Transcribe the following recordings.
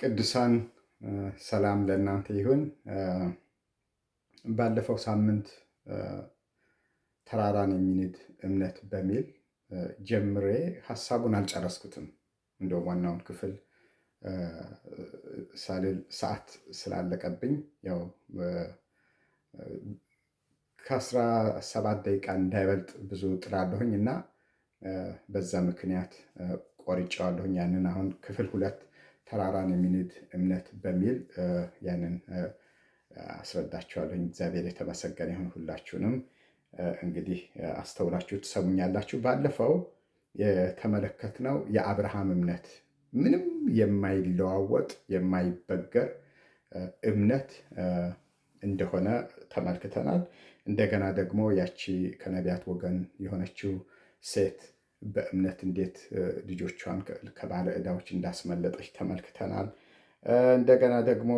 ቅዱሳን ሰላም ለእናንተ ይሁን። ባለፈው ሳምንት ተራራን የሚንድ እምነት በሚል ጀምሬ ሀሳቡን አልጨረስኩትም። እንደውም ዋናውን ክፍል ሳልል ሰዓት ስላለቀብኝ ያው ከ17 ደቂቃ እንዳይበልጥ ብዙ ጥላለሁኝ እና በዛ ምክንያት ቆርጬዋለሁኝ። ያንን አሁን ክፍል 2 ተራራን የሚንድ እምነት በሚል ያንን አስረዳችኋለሁኝ። እግዚአብሔር የተመሰገነ ይሁን። ሁላችሁንም እንግዲህ አስተውላችሁ ትሰሙኛላችሁ። ባለፈው የተመለከትነው የአብርሃም እምነት ምንም የማይለዋወጥ የማይበገር እምነት እንደሆነ ተመልክተናል። እንደገና ደግሞ ያቺ ከነቢያት ወገን የሆነችው ሴት በእምነት እንዴት ልጆቿን ከባለ ዕዳዎች እንዳስመለጠች ተመልክተናል። እንደገና ደግሞ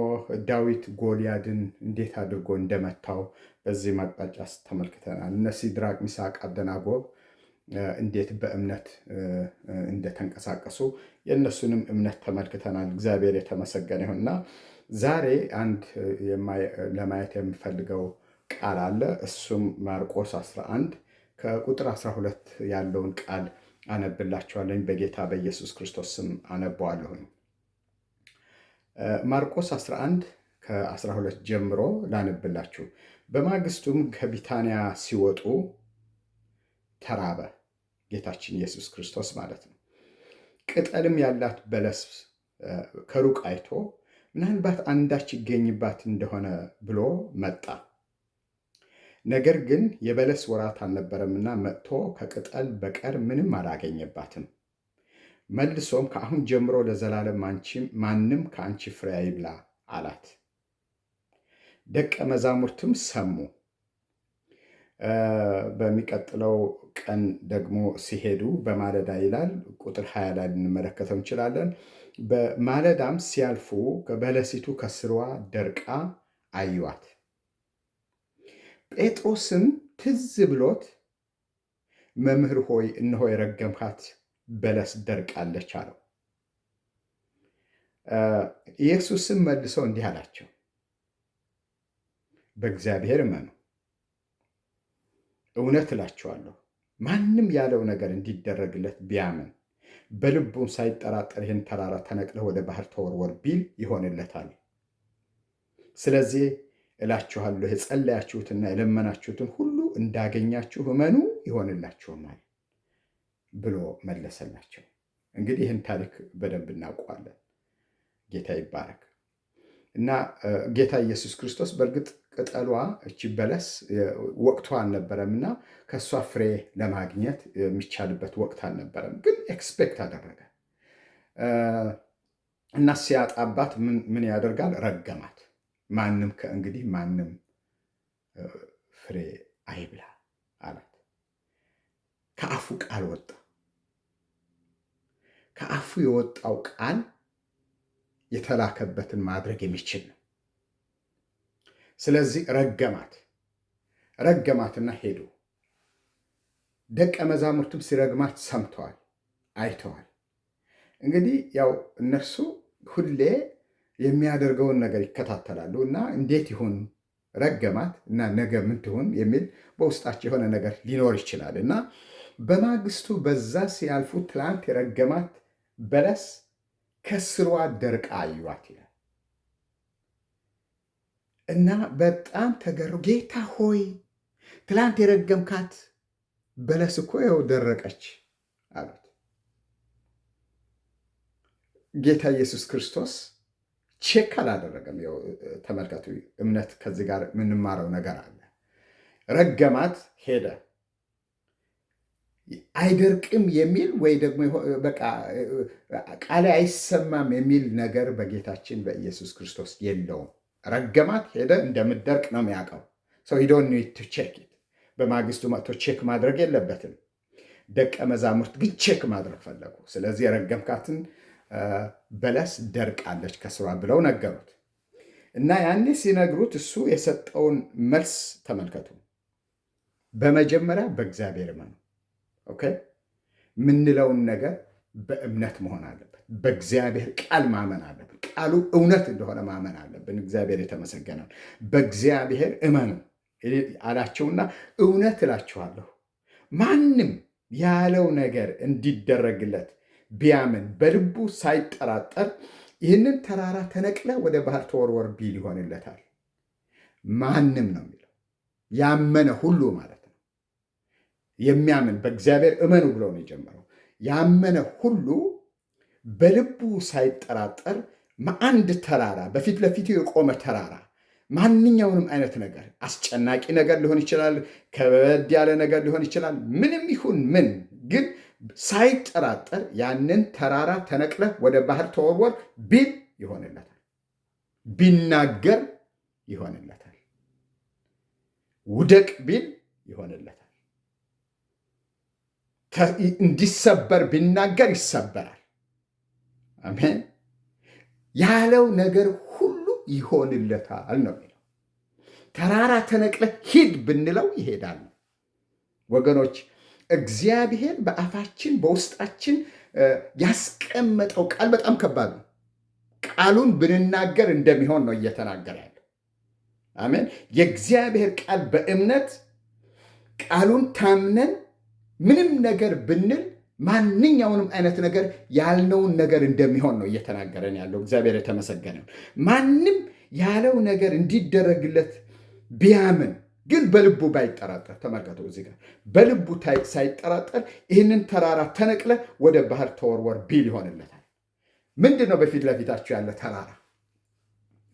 ዳዊት ጎልያድን እንዴት አድርጎ እንደመታው በዚህ ማቅጣጫ ተመልክተናል። እነ ሲድራቅ ሚሳቅ አብደናጎ እንዴት በእምነት እንደተንቀሳቀሱ የእነሱንም እምነት ተመልክተናል። እግዚአብሔር የተመሰገነ ይሁንና ዛሬ አንድ ለማየት የምፈልገው ቃል አለ። እሱም ማርቆስ 11 ከቁጥር 12 ያለውን ቃል አነብላችኋለሁ። በጌታ በኢየሱስ ክርስቶስ ስም አነበዋለሁኝ። ማርቆስ 11 ከ12 ጀምሮ ላነብላችሁ። በማግስቱም ከቢታንያ ሲወጡ ተራበ። ጌታችን ኢየሱስ ክርስቶስ ማለት ነው። ቅጠልም ያላት በለስ ከሩቅ አይቶ ምናልባት አንዳች ይገኝባት እንደሆነ ብሎ መጣ። ነገር ግን የበለስ ወራት አልነበረምና መጥቶ ከቅጠል በቀር ምንም አላገኘባትም። መልሶም ከአሁን ጀምሮ ለዘላለም ማንም ከአንቺ ፍሬ አይብላ አላት። ደቀ መዛሙርትም ሰሙ። በሚቀጥለው ቀን ደግሞ ሲሄዱ በማለዳ ይላል፣ ቁጥር 20 ላይ ልንመለከተው እንችላለን። በማለዳም ሲያልፉ በለሲቱ ከስሯ ደርቃ አዩአት። ጴጥሮስም ትዝ ብሎት መምህር ሆይ እነሆ የረገምካት በለስ ደርቃለች አለው። ኢየሱስም መልሶ እንዲህ አላቸው፣ በእግዚአብሔር እመኑ። እውነት እላችኋለሁ ማንም ያለው ነገር እንዲደረግለት ቢያምን በልቡም ሳይጠራጠር ይህን ተራራ ተነቅለህ ወደ ባህር ተወርወር ቢል ይሆንለታል። ስለዚህ እላችኋለሁ የጸለያችሁትና የለመናችሁትን ሁሉ እንዳገኛችሁ እመኑ ይሆንላችሁማል ብሎ መለሰላቸው። እንግዲህ ይህን ታሪክ በደንብ እናውቀዋለን። ጌታ ይባረክ እና ጌታ ኢየሱስ ክርስቶስ በእርግጥ ቅጠሏ እቺ በለስ ወቅቷ አልነበረም እና ከእሷ ፍሬ ለማግኘት የሚቻልበት ወቅት አልነበረም። ግን ኤክስፔክት አደረገ እና ሲያጣባት ምን ያደርጋል? ረገማት። ማንም ከእንግዲህ ማንም ፍሬ አይብላ አላት። ከአፉ ቃል ወጣ። ከአፉ የወጣው ቃል የተላከበትን ማድረግ የሚችል ነው። ስለዚህ ረገማትና ሄዱ። ደቀ መዛሙርቱም ሲረግማት ሰምተዋል፣ አይተዋል። እንግዲህ ያው እነርሱ ሁሌ የሚያደርገውን ነገር ይከታተላሉ እና እንዴት ይሁን ረገማት እና ነገ ምን ትሁን የሚል በውስጣቸው የሆነ ነገር ሊኖር ይችላል እና በማግስቱ በዛ ሲያልፉ ትላንት የረገማት በለስ ከስሯ ደርቃ አዩአት ይላል እና በጣም ተገረሙ። ጌታ ሆይ ትላንት የረገምካት በለስ እኮ ያው ደረቀች አሉት። ጌታ ኢየሱስ ክርስቶስ ቼክ አላደረገም። ያው ተመልከቱ፣ እምነት ከዚህ ጋር የምንማረው ነገር አለ። ረገማት፣ ሄደ። አይደርቅም የሚል ወይ ደግሞ በቃ ቃሌ አይሰማም የሚል ነገር በጌታችን በኢየሱስ ክርስቶስ የለውም። ረገማት፣ ሄደ። እንደምትደርቅ ነው የሚያውቀው ሰው። ሂ ዶንት ኒድ ቱ ቼክ ኢት። በማግስቱ መጥቶ ቼክ ማድረግ የለበትም። ደቀ መዛሙርት ግን ቼክ ማድረግ ፈለጉ። ስለዚህ የረገምካትን በለስ ደርቃለች ከስሯ ብለው ነገሩት እና ያኔ ሲነግሩት እሱ የሰጠውን መልስ ተመልከቱ። በመጀመሪያ በእግዚአብሔር እመኑ። ኦኬ፣ ምንለውን ነገር በእምነት መሆን አለበት። በእግዚአብሔር ቃል ማመን አለበት። ቃሉ እውነት እንደሆነ ማመን አለብን። እግዚአብሔር የተመሰገነው። በእግዚአብሔር እመኑ አላቸውና እውነት እላችኋለሁ ማንም ያለው ነገር እንዲደረግለት ቢያምን በልቡ ሳይጠራጠር ይህንን ተራራ ተነቅለ ወደ ባህር ተወርወር ቢል ይሆንለታል። ማንም ነው የሚለው ያመነ ሁሉ ማለት ነው። የሚያምን በእግዚአብሔር እመኑ ብሎ ነው የጀመረው። ያመነ ሁሉ በልቡ ሳይጠራጠር አንድ ተራራ በፊት ለፊቱ የቆመ ተራራ ማንኛውንም አይነት ነገር አስጨናቂ ነገር ሊሆን ይችላል፣ ከበድ ያለ ነገር ሊሆን ይችላል። ምንም ይሁን ምን ግን ሳይጠራጠር ያንን ተራራ ተነቅለህ ወደ ባህር ተወርወር ቢል ይሆንለታል። ቢናገር ይሆንለታል። ውደቅ ቢል ይሆንለታል። እንዲሰበር ቢናገር ይሰበራል። አሜን። ያለው ነገር ሁሉ ይሆንለታል ነው የሚለው። ተራራ ተነቅለህ ሂድ ብንለው ይሄዳል። ወገኖች እግዚአብሔር በአፋችን በውስጣችን ያስቀመጠው ቃል በጣም ከባድ ነው። ቃሉን ብንናገር እንደሚሆን ነው እየተናገረ ያለው። አሜን። የእግዚአብሔር ቃል በእምነት ቃሉን ታምነን ምንም ነገር ብንል ማንኛውንም አይነት ነገር ያልነውን ነገር እንደሚሆን ነው እየተናገረን ያለው። እግዚአብሔር የተመሰገነ። ማንም ያለው ነገር እንዲደረግለት ቢያምን ግን በልቡ ባይጠራጠር፣ ተመልከቱ እዚህ ጋር በልቡ ሳይጠራጠር ይህንን ተራራ ተነቅለ ወደ ባህር ተወርወር ቢል ይሆንለታል። ምንድን ነው በፊት ለፊታችሁ ያለ ተራራ?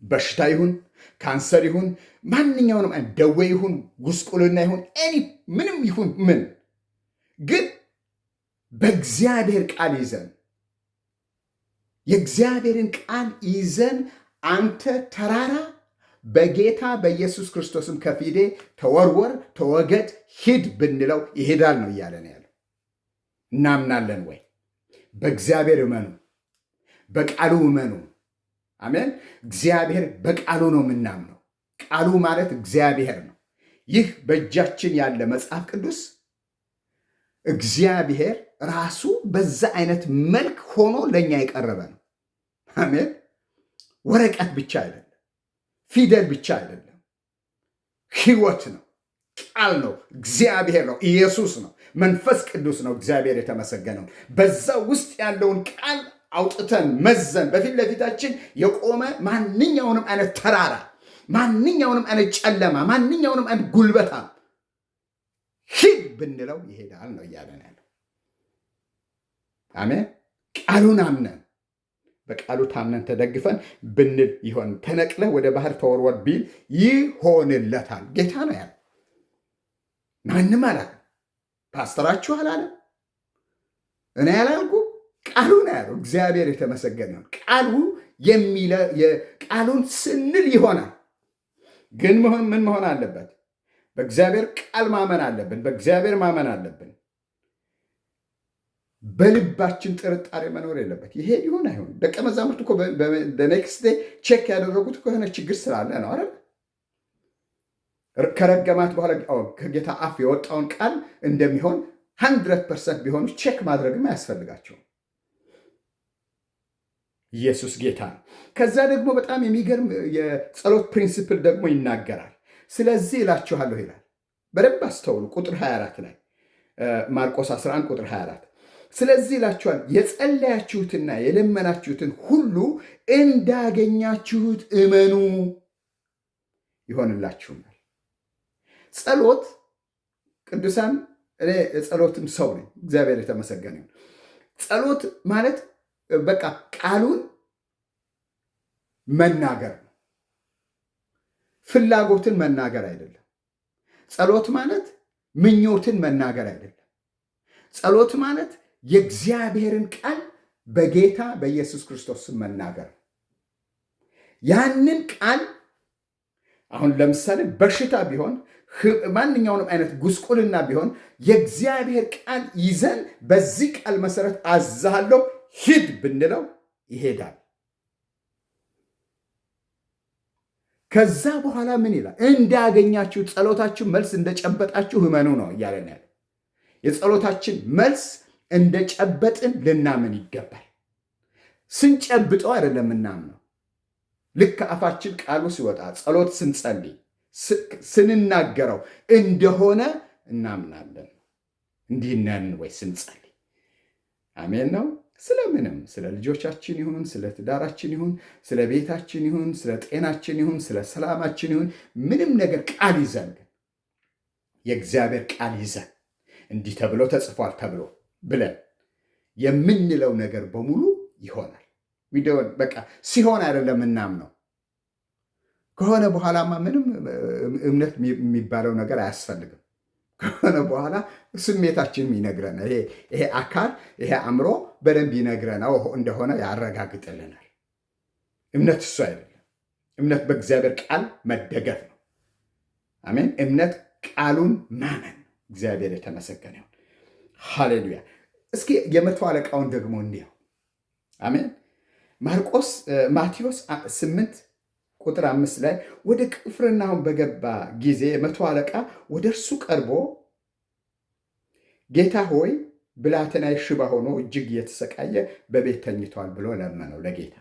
በሽታ ይሁን ካንሰር ይሁን ማንኛውንም ደዌ ይሁን ጉስቁልና ይሁን ምንም ይሁን ምን ግን በእግዚአብሔር ቃል ይዘን የእግዚአብሔርን ቃል ይዘን አንተ ተራራ በጌታ በኢየሱስ ክርስቶስም ከፊቴ ተወርወር፣ ተወገድ፣ ሂድ ብንለው ይሄዳል ነው እያለን ያለው። እናምናለን ወይ? በእግዚአብሔር እመኑ፣ በቃሉ እመኑ። አሜን። እግዚአብሔር በቃሉ ነው የምናምነው። ቃሉ ማለት እግዚአብሔር ነው። ይህ በእጃችን ያለ መጽሐፍ ቅዱስ እግዚአብሔር ራሱ በዛ አይነት መልክ ሆኖ ለእኛ የቀረበ ነው። አሜን። ወረቀት ብቻ አይደለም፣ ፊደል ብቻ አይደለም፣ ሕይወት ነው፣ ቃል ነው፣ እግዚአብሔር ነው፣ ኢየሱስ ነው፣ መንፈስ ቅዱስ ነው። እግዚአብሔር የተመሰገነው። በዛ ውስጥ ያለውን ቃል አውጥተን መዘን በፊት ለፊታችን የቆመ ማንኛውንም አይነት ተራራ፣ ማንኛውንም አይነት ጨለማ፣ ማንኛውንም አይነት ጉልበታ ሂድ ብንለው ይሄዳል ነው እያለን ያለው። አሜን። ቃሉን አምነን በቃሉ ታምነን ተደግፈን ብንል ይሆን ተነቅለህ ወደ ባህር ተወርወር ቢል ይሆንለታል። ጌታ ነው ያለው። ማንም አላለም። ፓስተራችሁ አላለም። እኔ ያላልኩ ቃሉ ነው ያለው። እግዚአብሔር የተመሰገነ ነው። ቃሉን ስንል ይሆናል። ግን ምን መሆን አለበት? በእግዚአብሔር ቃል ማመን አለብን። በእግዚአብሔር ማመን አለብን። በልባችን ጥርጣሬ መኖር የለበት። ይሄ ይሁን አይሆን። ደቀ መዛሙርት እኮ በኔክስት ዴይ ቼክ ያደረጉት ከሆነ ችግር ስላለ ነው አይደል? ከረገማት በኋላ ከጌታ አፍ የወጣውን ቃል እንደሚሆን 100% ቢሆኑ ቼክ ማድረግም አያስፈልጋቸውም። ኢየሱስ ጌታ ነው። ከዛ ደግሞ በጣም የሚገርም የጸሎት ፕሪንሲፕል ደግሞ ይናገራል። ስለዚህ እላችኋለሁ ይላል። በደንብ አስተውሉ። ቁጥር 24 ላይ ማርቆስ 11 ቁጥር 24 ስለዚህ እላችኋል የጸለያችሁትና የለመናችሁትን ሁሉ እንዳገኛችሁት እመኑ ይሆንላችሁማል። ጸሎት ቅዱሳን፣ እኔ የጸሎትም ሰው ነኝ። እግዚአብሔር የተመሰገነ ይሁን። ጸሎት ማለት በቃ ቃሉን መናገር ነው። ፍላጎትን መናገር አይደለም። ጸሎት ማለት ምኞትን መናገር አይደለም። ጸሎት ማለት የእግዚአብሔርን ቃል በጌታ በኢየሱስ ክርስቶስ መናገር ነው። ያንን ቃል አሁን ለምሳሌ በሽታ ቢሆን ማንኛውንም አይነት ጉስቁልና ቢሆን የእግዚአብሔር ቃል ይዘን በዚህ ቃል መሰረት አዛለሁ ሂድ ብንለው ይሄዳል። ከዛ በኋላ ምን ይላል? እንዳገኛችሁ ጸሎታችሁ መልስ እንደጨበጣችሁ እመኑ ነው እያለን ያለ። የጸሎታችን መልስ እንደጨበጥን ልናምን ይገባል። ስንጨብጠው አይደለም ምናምነው፣ ልክ አፋችን ቃሉ ሲወጣ ጸሎት ስንጸልይ ስንናገረው እንደሆነ እናምናለን። እንዲህ ነን ወይ ስንጸልይ? አሜን ነው። ስለምንም ስለ ልጆቻችን ይሁን ስለ ትዳራችን ይሁን ስለ ቤታችን ይሁን ስለ ጤናችን ይሁን ስለ ሰላማችን ይሁን ምንም ነገር ቃል ይዘን የእግዚአብሔር ቃል ይዘን እንዲህ ተብሎ ተጽፏል ተብሎ ብለን የምንለው ነገር በሙሉ ይሆናል። በቃ ሲሆን አይደለም እናምነው። ከሆነ በኋላማ ምንም እምነት የሚባለው ነገር አያስፈልግም። ከሆነ በኋላ ስሜታችንም ይነግረናል። ይሄ አካል ይሄ አእምሮ በደንብ ይነግረናል እንደሆነ ያረጋግጥልናል። እምነት እሱ አይደለም። እምነት በእግዚአብሔር ቃል መደገፍ ነው። አሜን። እምነት ቃሉን ማመን። እግዚአብሔር የተመሰገነ ይሁን። ሃሌሉያ። እስኪ የመቶ አለቃውን ደግሞ እንየው። አሜን። ማቴዎስ 8 ቁጥር 5 ላይ ወደ ቅፍርናሆም በገባ ጊዜ መቶ አለቃ ወደ እርሱ ቀርቦ ጌታ ሆይ ብላቴናዬ ሽባ ሆኖ እጅግ እየተሰቃየ በቤት ተኝቷል ብሎ ለመነው ለጌታ።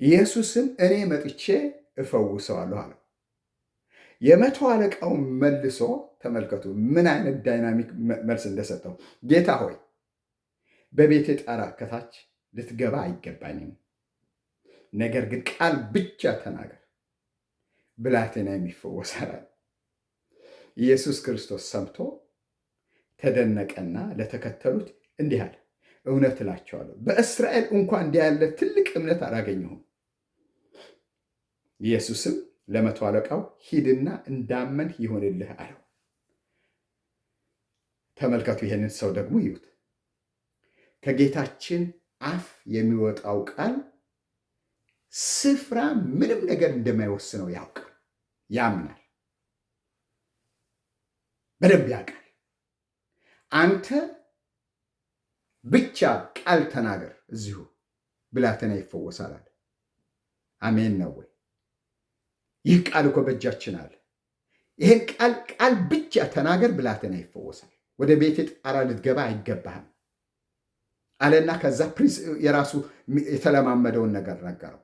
ኢየሱስም እኔ መጥቼ እፈውሰዋለሁ አለው። የመቶ አለቃው መልሶ ተመልከቱ ምን አይነት ዳይናሚክ መልስ እንደሰጠው። ጌታ ሆይ በቤቴ ጣራ ከታች ልትገባ አይገባኝም፣ ነገር ግን ቃል ብቻ ተናገር ብላቴናዬም ይፈወሳል። ኢየሱስ ክርስቶስ ሰምቶ ተደነቀና ለተከተሉት እንዲህ አለ፣ እውነት እላቸዋለሁ በእስራኤል እንኳን እንዲህ ያለ ትልቅ እምነት አላገኘሁም። ኢየሱስም ለመቶ አለቃው ሂድና እንዳመንህ ይሆንልህ አለው። ተመልከቱ፣ ይሄንን ሰው ደግሞ ይዩት። ከጌታችን አፍ የሚወጣው ቃል ስፍራ ምንም ነገር እንደማይወስነው ያውቃል፣ ያምናል፣ በደንብ ያውቃል። አንተ ብቻ ቃል ተናገር እዚሁ ብላቴና ይፈወሳል አለ። አሜን ነው ወይ? ይህ ቃል እኮ በእጃችን አለ። ይህን ቃል ብቻ ተናገር ብላቴና ይፈወሳል። ወደ ቤቴ ጣራ ልትገባ አይገባህም አለና ከዛ የራሱ የተለማመደውን ነገር ነገረው።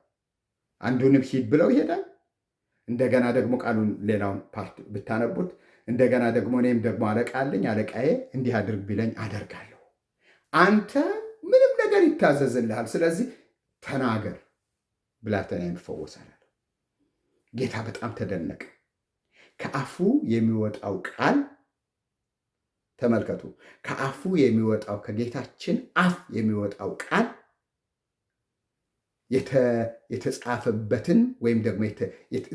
አንዱንም ሂድ ብለው ይሄዳል። እንደገና ደግሞ ቃሉን ሌላውን ፓርት ብታነቡት እንደገና ደግሞ እኔም ደግሞ አለቃ አለኝ፣ አለቃዬ እንዲህ አድርግ ቢለኝ አደርጋለሁ። አንተ ምንም ነገር ይታዘዝልሃል፣ ስለዚህ ተናገር ብላቴና ይፈወሳል። ጌታ በጣም ተደነቀ። ከአፉ የሚወጣው ቃል ተመልከቱ፣ ከአፉ የሚወጣው ከጌታችን አፍ የሚወጣው ቃል የተጻፈበትን ወይም ደግሞ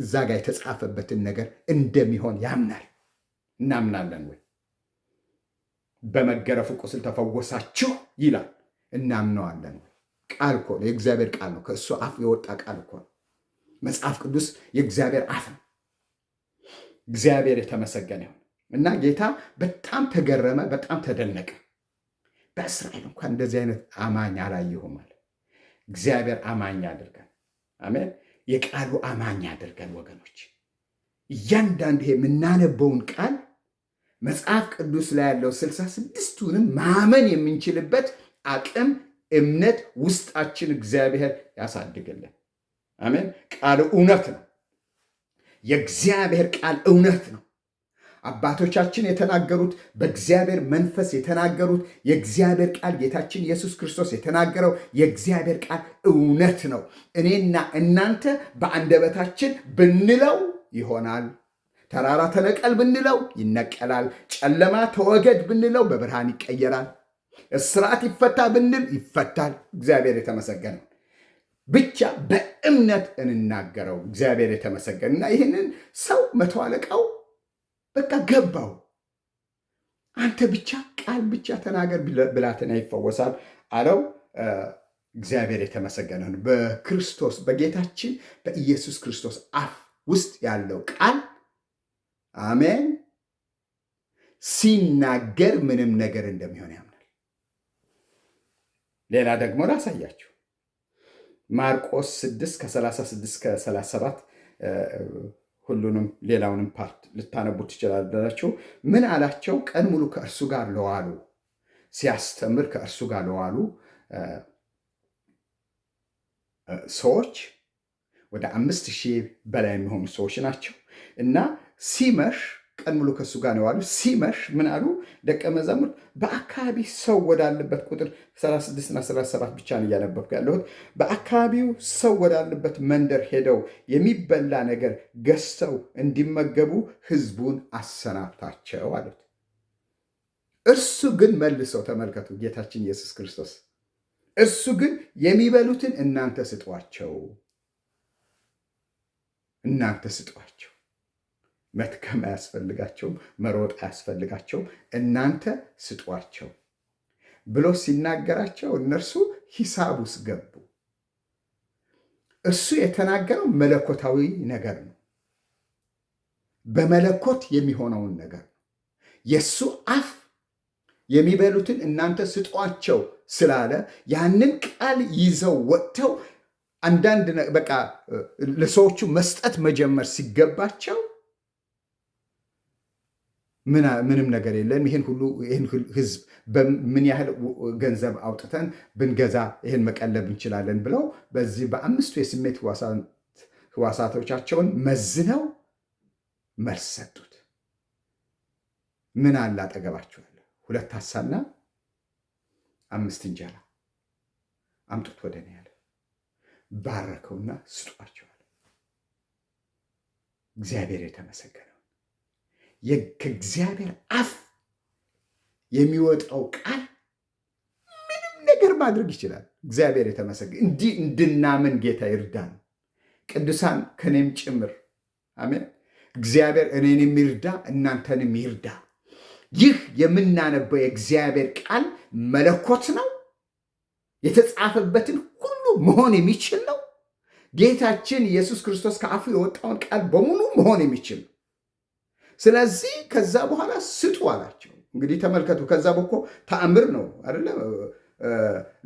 እዛ ጋር የተጻፈበትን ነገር እንደሚሆን ያምናል። እናምናለን ወይ? በመገረፉ ቁስል ተፈወሳችሁ ይላል። እናምነዋለን ወይ? ቃል እኮ ነው፣ የእግዚአብሔር ቃል ነው። ከእሱ አፍ የወጣ ቃል እኮ ነው። መጽሐፍ ቅዱስ የእግዚአብሔር አፍ ነው። እግዚአብሔር የተመሰገነ ይሁን እና ጌታ በጣም ተገረመ፣ በጣም ተደነቀ። በእስራኤል እንኳን እንደዚህ አይነት አማኝ አላየሁም አለ። እግዚአብሔር አማኝ አድርገን፣ አሜን። የቃሉ አማኝ አድርገን ወገኖች። እያንዳንዱ ይሄ የምናነበውን ቃል መጽሐፍ ቅዱስ ላይ ያለው 66ቱንም ማመን የምንችልበት አቅም፣ እምነት ውስጣችን እግዚአብሔር ያሳድግልን። አሜን። ቃሉ እውነት ነው። የእግዚአብሔር ቃል እውነት ነው። አባቶቻችን የተናገሩት በእግዚአብሔር መንፈስ የተናገሩት የእግዚአብሔር ቃል ጌታችን ኢየሱስ ክርስቶስ የተናገረው የእግዚአብሔር ቃል እውነት ነው። እኔና እናንተ በአንደበታችን ብንለው ይሆናል። ተራራ ተነቀል ብንለው ይነቀላል። ጨለማ ተወገድ ብንለው በብርሃን ይቀየራል። እስራት ይፈታ ብንል ይፈታል። እግዚአብሔር የተመሰገነው። ብቻ በእምነት እንናገረው። እግዚአብሔር የተመሰገነ እና ይህንን ሰው መቶ አለቃው በቃ ገባው። አንተ ብቻ ቃል ብቻ ተናገር ብላቴና ይፈወሳል አለው። እግዚአብሔር የተመሰገነ ነው። በክርስቶስ በጌታችን በኢየሱስ ክርስቶስ አፍ ውስጥ ያለው ቃል አሜን ሲናገር ምንም ነገር እንደሚሆን ያምናል። ሌላ ደግሞ ላሳያችሁ። ማርቆስ 6 ከ36 ከ37 ሁሉንም ሌላውንም ፓርት ልታነቡት ትችላላችሁ። ምን አላቸው? ቀን ሙሉ ከእርሱ ጋር ለዋሉ ሲያስተምር ከእርሱ ጋር ለዋሉ ሰዎች ወደ 5,000 በላይ የሚሆኑ ሰዎች ናቸው። እና ሲመሽ ቀን ሙሉ ከእሱ ጋር ነው የዋሉት። ሲመሽ ምን አሉ ደቀ መዛሙርት? በአካባቢ ሰው ወዳለበት ቁጥር 36 እና 37 ብቻ ነው እያነበብኩ ያለሁት። በአካባቢው ሰው ወዳለበት መንደር ሄደው የሚበላ ነገር ገዝተው እንዲመገቡ ሕዝቡን አሰናብታቸው አሉት። እርሱ ግን መልሰው፣ ተመልከቱ ጌታችን ኢየሱስ ክርስቶስ፣ እርሱ ግን የሚበሉትን እናንተ ስጧቸው፣ እናንተ ስጧቸው። መትከም አያስፈልጋቸውም፣ መሮጥ አያስፈልጋቸውም፣ እናንተ ስጧቸው ብሎ ሲናገራቸው እነርሱ ሂሳብ ውስጥ ገቡ። እሱ የተናገረው መለኮታዊ ነገር ነው፣ በመለኮት የሚሆነውን ነገር ነው። የእሱ አፍ የሚበሉትን እናንተ ስጧቸው ስላለ ያንን ቃል ይዘው ወጥተው አንዳንድ በቃ ለሰዎቹ መስጠት መጀመር ሲገባቸው ምንም ነገር የለም፣ ይህን ህዝብ በምን ያህል ገንዘብ አውጥተን ብንገዛ ይህን መቀለብ እንችላለን ብለው በዚህ በ5ቱ የስሜት ህዋሳቶቻቸውን መዝነው መልስ ሰጡት። ምን አለ አጠገባችኋል? 2 ዓሣና 5 እንጀራ አምጡት ወደ እኔ ያለ፣ ባረከውና ስጧቸዋል። እግዚአብሔር የተመሰገነ። ከእግዚአብሔር አፍ የሚወጣው ቃል ምንም ነገር ማድረግ ይችላል። እግዚአብሔር የተመሰገነ። እንዲህ እንድናምን ጌታ ይርዳን፣ ቅዱሳን ከኔም ጭምር አሜን። እግዚአብሔር እኔንም ይርዳ፣ እናንተንም ይርዳ። ይህ የምናነበው የእግዚአብሔር ቃል መለኮት ነው። የተጻፈበትን ሁሉ መሆን የሚችል ነው። ጌታችን ኢየሱስ ክርስቶስ ከአፉ የወጣውን ቃል በሙሉ መሆን የሚችል ነው። ስለዚህ ከዛ በኋላ ስጡ አላቸው። እንግዲህ ተመልከቱ፣ ከዛ በኮ ተአምር ነው አይደለ?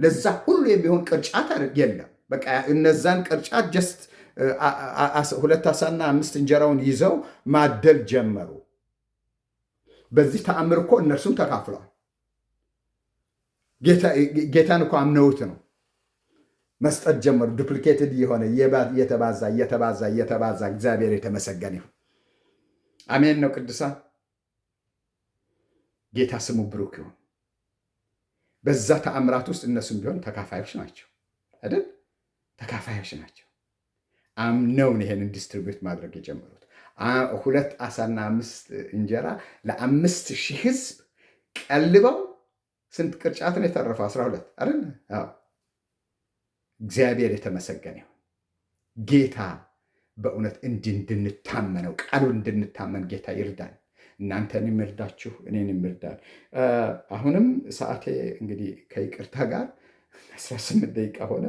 ለዛ ሁሉ የሚሆን ቅርጫት የለም። በቃ እነዛን ቅርጫት ጀስት 2 ዓሣና 5 እንጀራውን ይዘው ማደል ጀመሩ። በዚህ ተአምር እኮ እነርሱም ተካፍለዋል። ጌታን እኮ አምነውት ነው መስጠት ጀመሩ። ዱፕሊኬትድ የሆነ እየተባዛ እግዚአብሔር የተመሰገነ ይሁን። አሜን ነው ቅዱሳን። ጌታ ስሙ ብሩክ ይሁን። በዛ ተአምራት ውስጥ እነሱም ቢሆን ተካፋዮች ናቸው አይደል? ተካፋዮች ናቸው። አምነውን ይሄንን ዲስትሪቢዩት ማድረግ የጀመሩት 2 ዓሣና 5 እንጀራ ለ5,000 ሕዝብ ቀልበው ስንት ቅርጫት ነው የተረፈው? 12 አይደል? እግዚአብሔር የተመሰገነ ይሁን። ጌታ በእውነት እንድንታመነው ቃሉ እንድንታመን ጌታ ይርዳን። እናንተንም ይርዳችሁ፣ እኔንም ይርዳን። አሁንም ሰዓቴ እንግዲህ ከይቅርታ ጋር 18 ደቂቃ ሆነ።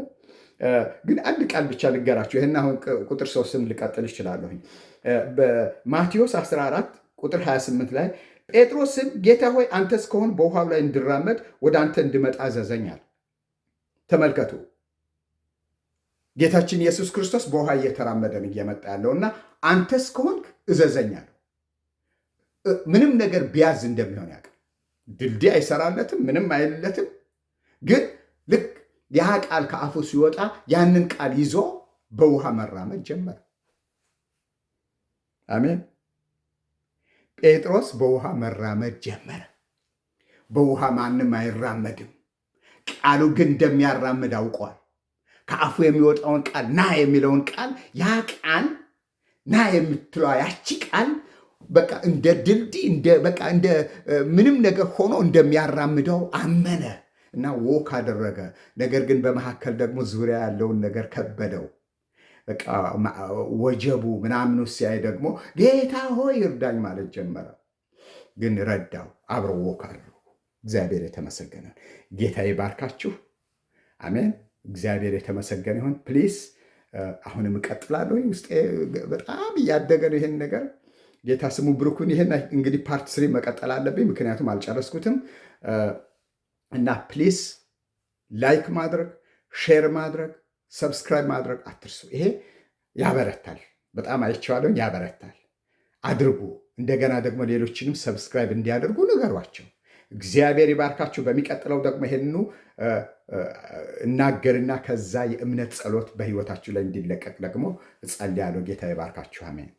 ግን አንድ ቃል ብቻ ልገራችሁ። ይህን አሁን ቁጥር 3ም ልቀጥል ይችላለሁኝ። በማቴዎስ 14 ቁጥር 28 ላይ ጴጥሮስም ጌታ ሆይ አንተስ ከሆን በውሃው ላይ እንድራመድ ወደ አንተ እንድመጣ አዘዘኛል። ተመልከቱ፣ ጌታችን ኢየሱስ ክርስቶስ በውሃ እየተራመደን እየመጣ ያለውና አንተስ ከሆንክ እዘዘኛለሁ። ምንም ነገር ቢያዝ እንደሚሆን ያውቃል። ድልድይ አይሰራለትም፣ ምንም አይልለትም። ግን ልክ ያ ቃል ከአፉ ሲወጣ ያንን ቃል ይዞ በውሃ መራመድ ጀመረ። አሜን። ጴጥሮስ በውሃ መራመድ ጀመረ። በውሃ ማንም አይራመድም። ቃሉ ግን እንደሚያራምድ አውቀዋል። ከአፉ የሚወጣውን ቃል ና የሚለውን ቃል ያ ቃል ና የምትለዋ ያቺ ቃል በቃ እንደ ድልድይ እንደ ምንም ነገር ሆኖ እንደሚያራምደው አመነ እና ወክ አደረገ። ነገር ግን በመካከል ደግሞ ዙሪያ ያለውን ነገር ከበደው። በቃ ወጀቡ ምናምኑ ሲያይ ደግሞ ጌታ ሆይ እርዳኝ ማለት ጀመረ። ግን ረዳው፣ አብሮ ወክ አደረጉ። እግዚአብሔር የተመሰገነ ጌታ ይባርካችሁ። አሜን። እግዚአብሔር የተመሰገነ ይሁን። ፕሊስ አሁንም እቀጥላለሁ። ውስጤ በጣም እያደገ ነው ይሄን ነገር። ጌታ ስሙ ብሩኩን። ይሄን እንግዲህ ፓርት 3 መቀጠል አለብኝ፣ ምክንያቱም አልጨረስኩትም። እና ፕሊስ ላይክ ማድረግ፣ ሼር ማድረግ፣ ሰብስክራይብ ማድረግ አትርሱ። ይሄ ያበረታል። በጣም አይቼዋለሁ፣ ያበረታል። አድርጉ። እንደገና ደግሞ ሌሎችንም ሰብስክራይብ እንዲያደርጉ ንገሯቸው። እግዚአብሔር ይባርካችሁ። በሚቀጥለው ደግሞ ይሄንኑ እናገርና ከዛ የእምነት ጸሎት በህይወታችሁ ላይ እንዲለቀቅ ደግሞ እጸልያለሁ። ጌታ ይባርካችሁ። አሜን።